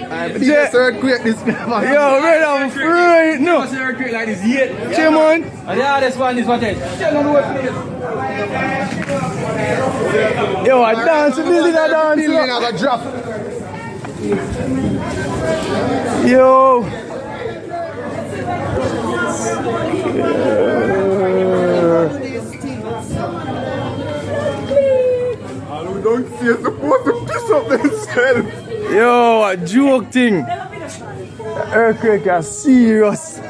This earthquake, this man. Yo, man, I'm free. No. What's the earthquake like this yet? Che, man. Yeah, this one is what it is. Yo, I dance, building a dance. Building a drop. Yo. We don't see it's supposed to piss up themselves. Yo, a joke thing. Earthquake is serious.